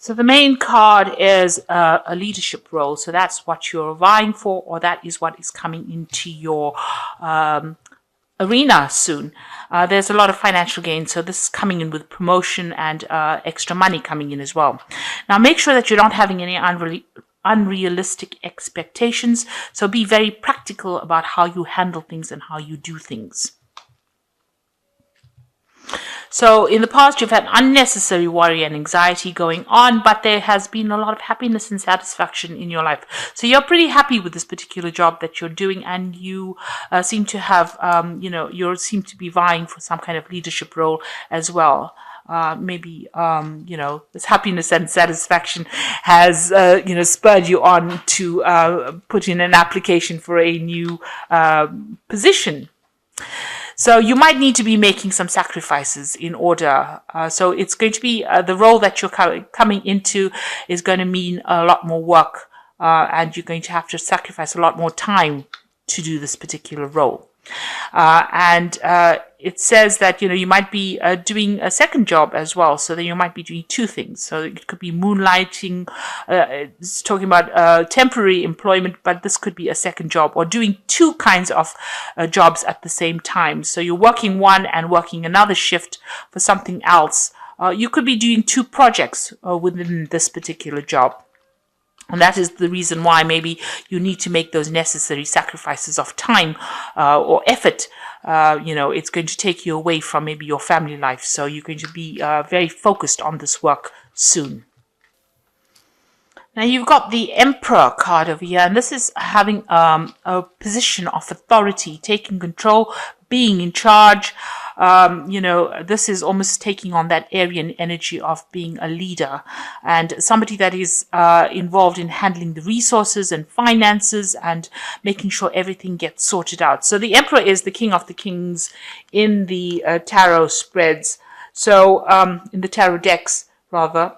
So the main card is a leadership role. So that's what you're vying for, or that is what is coming into your arena soon. There's a lot of financial gain, so this is coming in with promotion and extra money coming in as well. Now make sure that you're not having any unrealistic expectations, so be very practical about how you handle things and how you do things. So in the past, you've had unnecessary worry and anxiety going on, but there has been a lot of happiness and satisfaction in your life. So you're pretty happy with this particular job that you're doing, and you seem to have, you seem to be vying for some kind of leadership role as well. Maybe, this happiness and satisfaction has, spurred you on to put in an application for a new position. So you might need to be making some sacrifices in order. So it's going to be the role that you're coming into is going to mean a lot more work, and you're going to have to sacrifice a lot more time to do this particular role. And it says that, you might be doing a second job as well. So then you might be doing two things. So it could be moonlighting. It's talking about temporary employment, but this could be a second job, or doing two kinds of jobs at the same time. So you're working one and working another shift for something else. You could be doing two projects within this particular job. And that is the reason why maybe you need to make those necessary sacrifices of time or effort. It's going to take you away from maybe your family life. So you're going to be very focused on this work soon. Now you've got the Emperor card over here, and this is having a position of authority, taking control, being in charge. This is almost taking on that Aryan energy of being a leader and somebody that is involved in handling the resources and finances and making sure everything gets sorted out. So the Emperor is the king of the kings in the tarot spreads. So in the tarot decks, rather.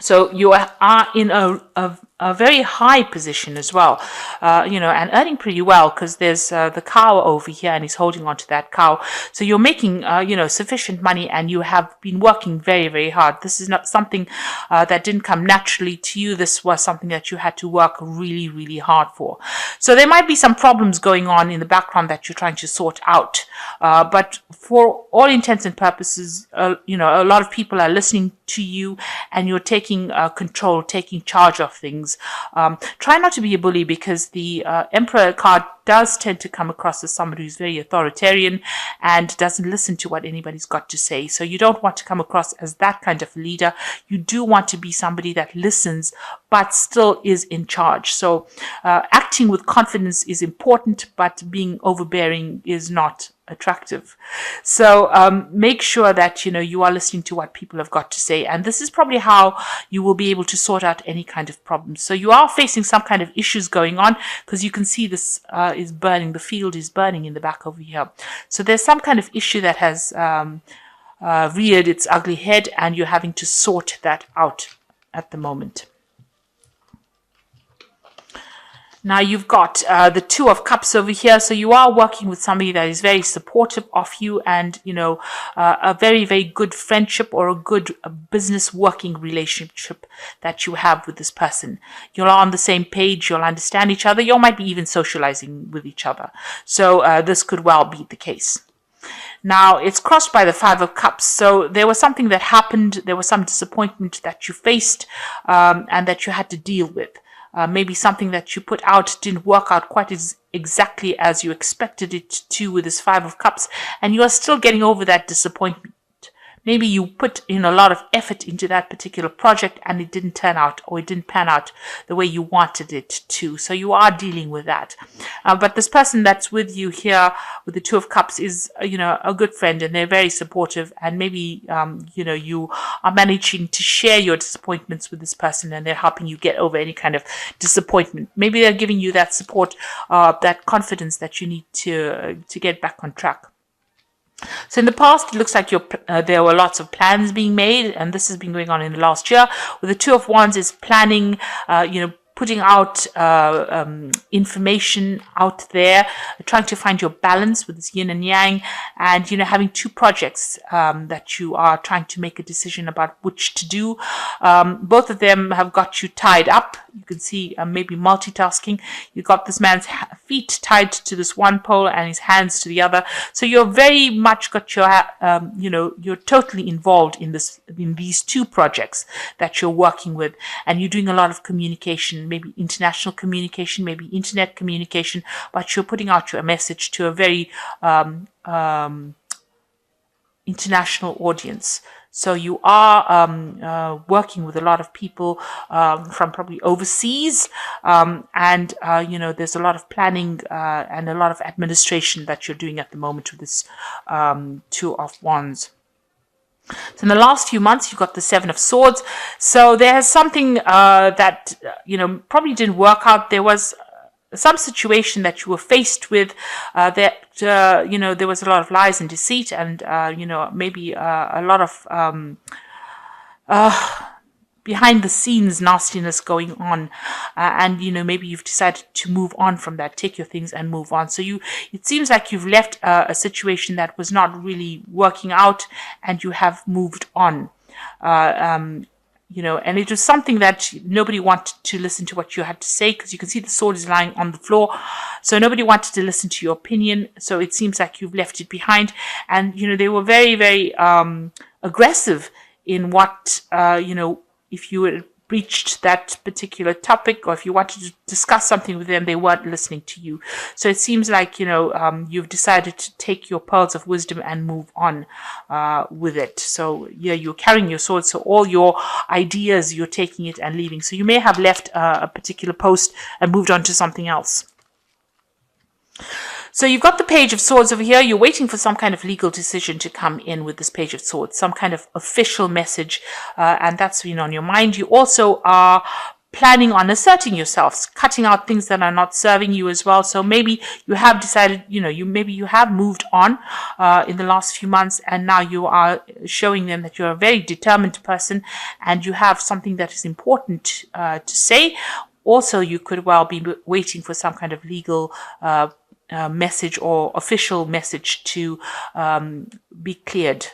So you are in a very high position as well, and earning pretty well, because there's the cow over here and he's holding on to that cow. So you're making, sufficient money, and you have been working very, very hard. This is not something that didn't come naturally to you. This was something that you had to work really, really hard for. So there might be some problems going on in the background that you're trying to sort out. But for all intents and purposes, a lot of people are listening to you, and you're taking control, taking charge of things. Try not to be a bully, because the Emperor card does tend to come across as somebody who's very authoritarian and doesn't listen to what anybody's got to say. So you don't want to come across as that kind of leader. You do want to be somebody that listens but still is in charge. So acting with confidence is important, but being overbearing is not attractive. So make sure that you are listening to what people have got to say, and this is probably how you will be able to sort out any kind of problems. So you are facing some kind of issues going on, because you can see this is burning. The field is burning in the back over here. So there's some kind of issue that has reared its ugly head, and you're having to sort that out at the moment. Now you've got the Two of Cups over here. So you are working with somebody that is very supportive of you, and, a very, very good friendship or a good business working relationship that you have with this person. You're on the same page. You'll understand each other. You might be even socializing with each other. So this could well be the case. Now, it's crossed by the Five of Cups. So there was something that happened. There was some disappointment that you faced and that you had to deal with. Maybe something that you put out didn't work out quite exactly as you expected it to with this Five of Cups, and you are still getting over that disappointment. Maybe you put in a lot of effort into that particular project and it didn't turn out, or it didn't pan out the way you wanted it to. So you are dealing with that. But this person that's with you here with the Two of Cups is, a good friend, and they're very supportive. And maybe, you are managing to share your disappointments with this person, and they're helping you get over any kind of disappointment. Maybe they're giving you that support, that confidence that you need to get back on track. So in the past, it looks like there were lots of plans being made, and this has been going on in the last year. With the Two of Wands is planning, putting out information out there, trying to find your balance with this yin and yang, and having two projects that you are trying to make a decision about which to do. Both of them have got you tied up. You can see maybe multitasking. You got this man's feet tied to this one pole and his hands to the other. So you're very much got your you're totally involved in these two projects that you're working with, and you're doing a lot of communication, maybe international communication, maybe internet communication, but you're putting out your message to a very international audience. So you are working with a lot of people from probably overseas, and there's a lot of planning and a lot of administration that you're doing at the moment with this Two of Wands. So in the last few months, you got the Seven of Swords. So there's something that probably didn't work out. There was some situation that you were faced with that there was a lot of lies and deceit, and maybe a lot of behind the scenes nastiness going on, and maybe you've decided to move on from that, take your things and move on. So it seems like you've left a situation that was not really working out, and you have moved on. And it was something that nobody wanted to listen to what you had to say, because you can see the sword is lying on the floor. So nobody wanted to listen to your opinion. So it seems like you've left it behind. And, they were very, very aggressive in what, if you had breached that particular topic, or if you wanted to discuss something with them, they weren't listening to you. So it seems like, you've decided to take your pearls of wisdom and move on with it. So yeah, you're carrying your sword. So all your ideas, you're taking it and leaving. So you may have left a particular post and moved on to something else. So you've got the Page of Swords over here. You're waiting for some kind of legal decision to come in with this Page of Swords, some kind of official message, and that's on your mind. You also are planning on asserting yourselves, cutting out things that are not serving you as well. So maybe you have decided, maybe you have moved on in the last few months, and now you are showing them that you're a very determined person and you have something that is important to say. Also, you could well be waiting for some kind of legal message or official message to be cleared,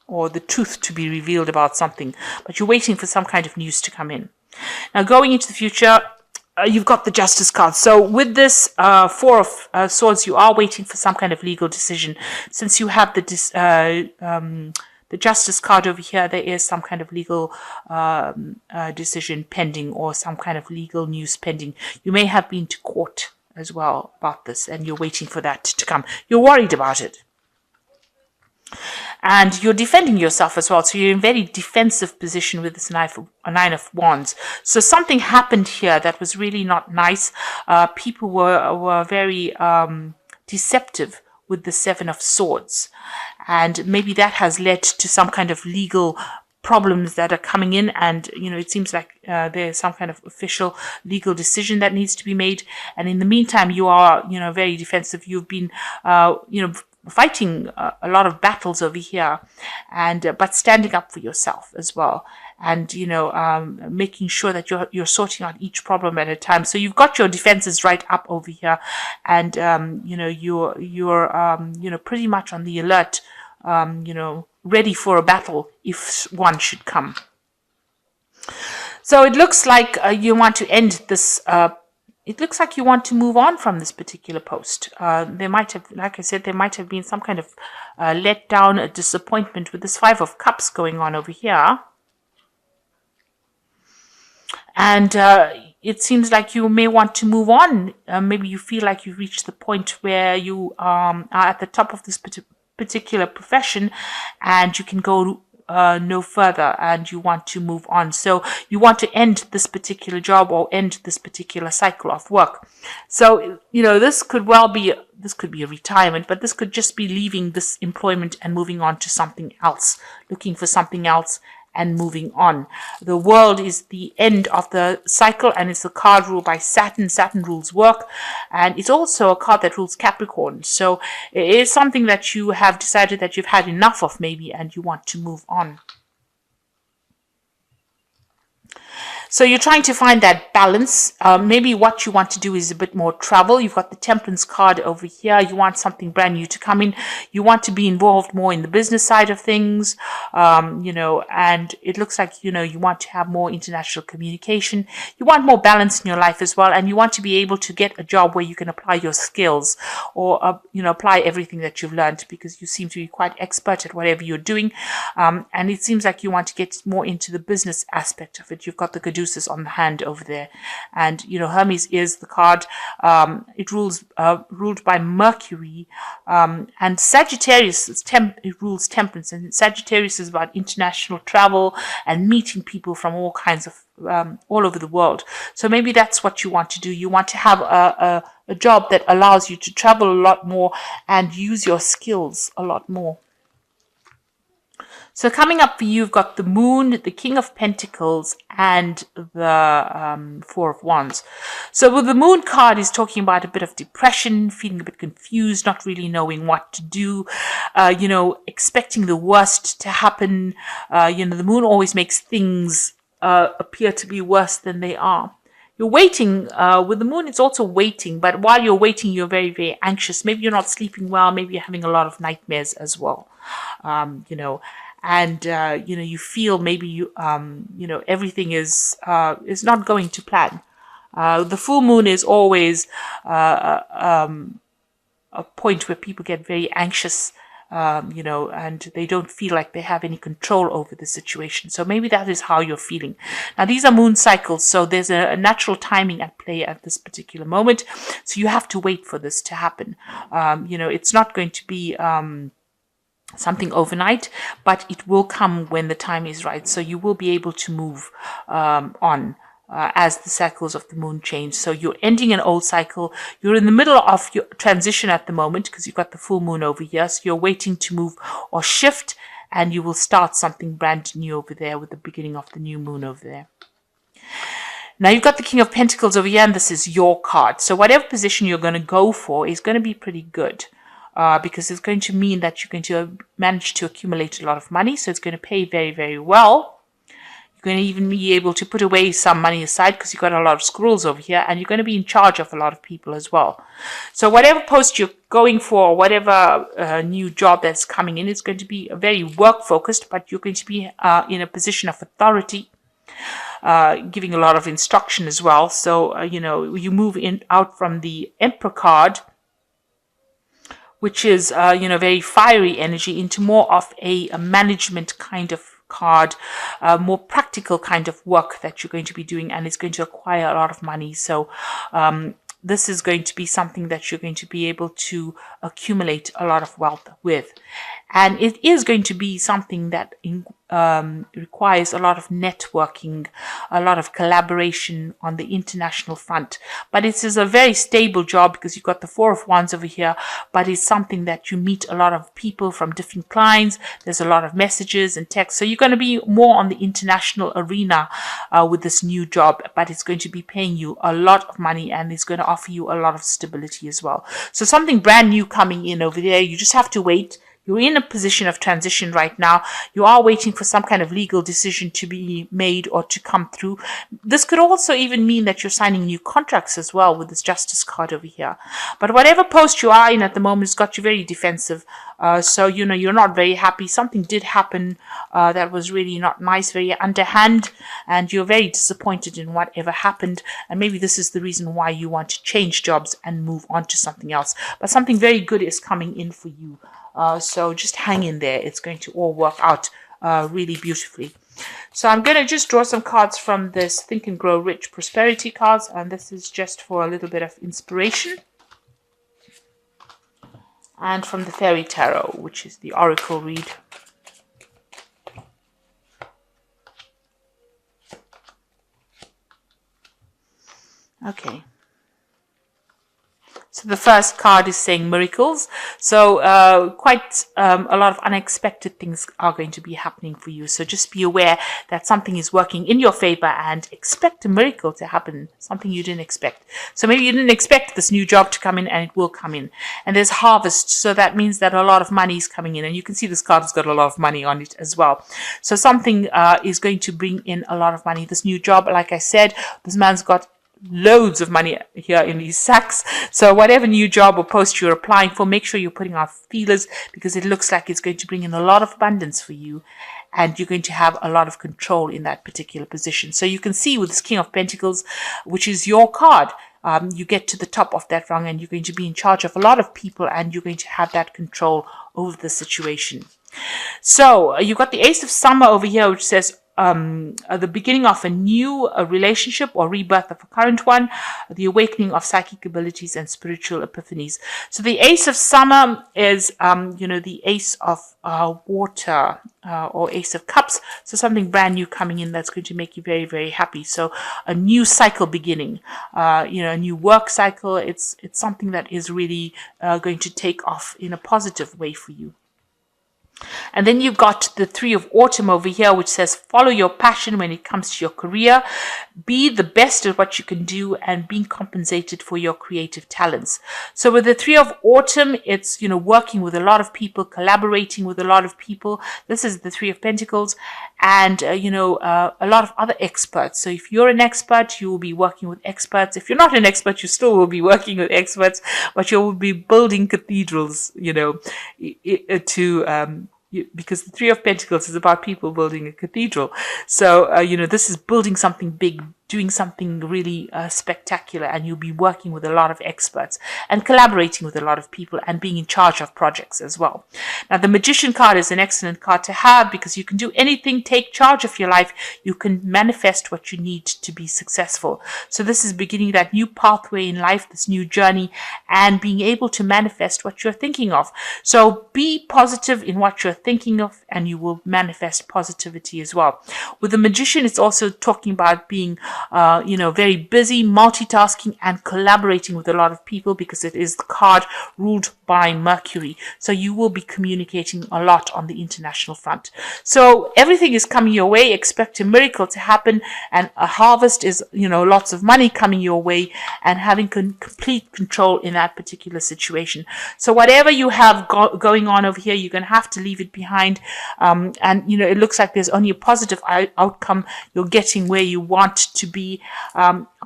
or the truth to be revealed about something, but you're waiting for some kind of news to come in. Now, going into the future, you've got the Justice card. So with this Four of Swords, you are waiting for some kind of legal decision. Since you have the Justice card over here, there is some kind of legal decision pending, or some kind of legal news pending. You may have been to court as well about this, and you're waiting for that to come. You're worried about it, and you're defending yourself as well. So you're in a very defensive position with this Nine of Wands. So something happened here that was really not nice. People were very deceptive with the Seven of Swords, and maybe that has led to some kind of legal problems that are coming in, and it seems like there's some kind of official legal decision that needs to be made. And in the meantime, you are very defensive. You've been fighting a lot of battles over here, and but standing up for yourself as well, and making sure that you're sorting out each problem at a time. So you've got your defenses right up over here, and you're pretty much on the alert, ready for a battle if one should come. So it looks like you want to end this. It looks like you want to move on from this particular post. There might have, like I said, there might have been some kind of letdown, a disappointment with this Five of Cups going on over here. And it seems like you may want to move on. Maybe you feel like you've reached the point where you are at the top of this particular profession, and you can go no further, and you want to move on. So you want to end this particular job, or end this particular cycle of work. So this could well be a retirement, but this could just be leaving this employment and moving on to something else, looking for something else and moving on. The World is the end of the cycle, and it's a card ruled by Saturn. Saturn rules work, and it's also a card that rules Capricorn. So it is something that you have decided that you've had enough of, maybe, and you want to move on. So you're trying to find that balance. Maybe what you want to do is a bit more travel. You've got the Temperance card over here. You want something brand new to come in. You want to be involved more in the business side of things, and it looks like, you want to have more international communication. You want more balance in your life as well, and you want to be able to get a job where you can apply your skills or, apply everything that you've learned, because you seem to be quite expert at whatever you're doing. And it seems like you want to get more into the business aspect of it. You've got the Caduceus on the hand over there. And, Hermes is the card. It ruled by Mercury. And Sagittarius it rules Temperance. And Sagittarius is about international travel and meeting people from all kinds of all over the world. So maybe that's what you want to do. You want to have a job that allows you to travel a lot more and use your skills a lot more. So coming up for you, you've got the Moon, the King of Pentacles, and the Four of Wands. So with the Moon card is talking about a bit of depression, feeling a bit confused, not really knowing what to do, expecting the worst to happen. The Moon always makes things appear to be worse than they are. You're waiting. With the Moon, it's also waiting. But while you're waiting, you're very, very anxious. Maybe you're not sleeping well. Maybe you're having a lot of nightmares as well. And you feel maybe everything is not going to plan. The full moon is always a point where people get very anxious, and they don't feel like they have any control over the situation. So maybe that is how you're feeling. Now, these are moon cycles, so there's a natural timing at play at this particular moment. So you have to wait for this to happen. It's not going to be something overnight, but it will come when the time is right. So you will be able to move on as the cycles of the moon change. So you're ending an old cycle. You're in the middle of your transition at the moment because you've got the full moon over here. So you're waiting to move or shift, and you will start something brand new over there with the beginning of the new moon over there. Now you've got the King of Pentacles over here, and this is your card. So whatever position you're going to go for is going to be pretty good. Because it's going to mean that you're going to manage to accumulate a lot of money. So it's going to pay very, very well. You're going to even be able to put away some money aside because you've got a lot of squirrels over here, and you're going to be in charge of a lot of people as well. So whatever post you're going for, whatever new job that's coming in, it's going to be very work focused, but you're going to be in a position of authority, giving a lot of instruction as well. So, you move out from the Emperor card, which is, very fiery energy, into more of a management kind of card, more practical kind of work that you're going to be doing, and it's going to acquire a lot of money. So this is going to be something that you're going to be able to accumulate a lot of wealth with. And it is going to be something that requires a lot of networking, a lot of collaboration on the international front. But it is a very stable job because you've got the Four of Wands over here, but it's something that you meet a lot of people from different clients. There's a lot of messages and texts. So you're going to be more on the international arena with this new job, but it's going to be paying you a lot of money, and it's going to offer you a lot of stability as well. So something brand new coming in over there. You just have to wait. You're in a position of transition right now. You are waiting for some kind of legal decision to be made or to come through. This could also even mean that you're signing new contracts as well with this Justice card over here. But whatever post you are in at the moment has got you very defensive. So, you're not very happy. Something did happen that was really not nice, very underhand, and you're very disappointed in whatever happened. And maybe this is the reason why you want to change jobs and move on to something else. But something very good is coming in for you. So just hang in there. It's going to all work out really beautifully. So I'm going to just draw some cards from this Think and Grow Rich Prosperity cards. And this is just for a little bit of inspiration. And from the Fairy Tarot, which is the Oracle read. Okay. So So the first card is saying miracles. So quite a lot of unexpected things are going to be happening for you. So just be aware that something is working in your favor and expect a miracle to happen, something you didn't expect. So maybe you didn't expect this new job to come in, and it will come in. And there's harvest. So that means that a lot of money is coming in. And you can see this card has got a lot of money on it as well. So something is going to bring in a lot of money. This new job, like I said, this man's got loads of money here in these sacks. So whatever new job or post you're applying for, make sure you're putting out feelers, because it looks like it's going to bring in a lot of abundance for you, and you're going to have a lot of control in that particular position. So you can see with this King of Pentacles, which is your card, you get to the top of that rung and you're going to be in charge of a lot of people, and you're going to have that control over the situation. So you've got the Ace of Summer over here, which says the beginning of a new relationship or rebirth of a current one, the awakening of psychic abilities and spiritual epiphanies. So the Ace of Summer is, the Ace of water or Ace of Cups. So something brand new coming in that's going to make you very, very happy. So a new cycle beginning, a new work cycle. It's something that is really going to take off in a positive way for you. And then you've got the Three of Autumn over here, which says follow your passion when it comes to your career. Be the best at what you can do and being compensated for your creative talents. So with the Three of Autumn, it's, working with a lot of people, collaborating with a lot of people. This is the Three of Pentacles, and, a lot of other experts. So if you're an expert, you will be working with experts. If you're not an expert, you still will be working with experts, but you will be building cathedrals, because the Three of Pentacles is about people building a cathedral. So, this is building something big, doing something really spectacular, and you'll be working with a lot of experts and collaborating with a lot of people and being in charge of projects as well. Now, the Magician card is an excellent card to have, because you can do anything, take charge of your life. You can manifest what you need to be successful. So this is beginning that new pathway in life, this new journey, and being able to manifest what you're thinking of. So be positive in what you're thinking of, and you will manifest positivity as well. With the Magician, it's also talking about being very busy, multitasking and collaborating with a lot of people, because it is the card ruled by Mercury. So you will be communicating a lot on the international front. So everything is coming your way. Expect a miracle to happen, and a harvest is, lots of money coming your way, and having complete control in that particular situation. So whatever you have going on over here, you're going to have to leave it behind. It looks like there's only a positive outcome. You're getting where you want to be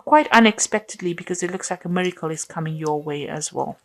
quite unexpectedly, because it looks like a miracle is coming your way as well.